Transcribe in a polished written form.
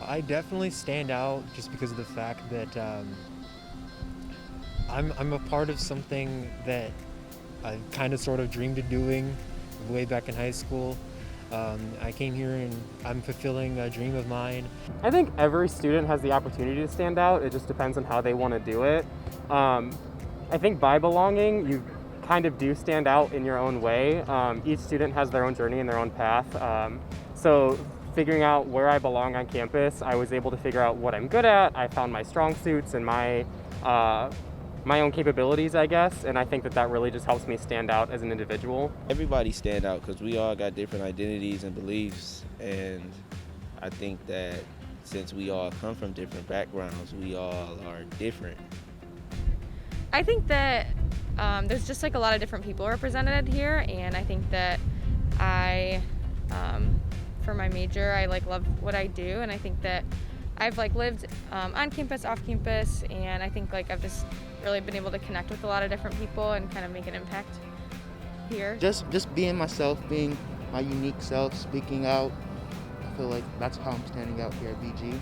I definitely stand out just because of the fact that I'm a part of something that I kind of sort of dreamed of doing way back in high school. I came here and I'm fulfilling a dream of mine. I think every student has the opportunity to stand out. It just depends on how they want to do it. I think by belonging, you kind of do stand out in your own way. Each student has their own journey and their own path. So figuring out where I belong on campus, I was able to figure out what I'm good at. I found my strong suits and my own capabilities, I guess, and I think that really just helps me stand out as an individual. Everybody stand out because we all got different identities and beliefs, and I think that since we all come from different backgrounds, we all are different. I think that there's just like a lot of different people represented here, and I think that for my major, I love what I do, and I think that I've lived on campus, off campus, and I think I've just really been able to connect with a lot of different people and kind of make an impact here. Just being myself, being my unique self, speaking out. I feel like that's how I'm standing out here at BG.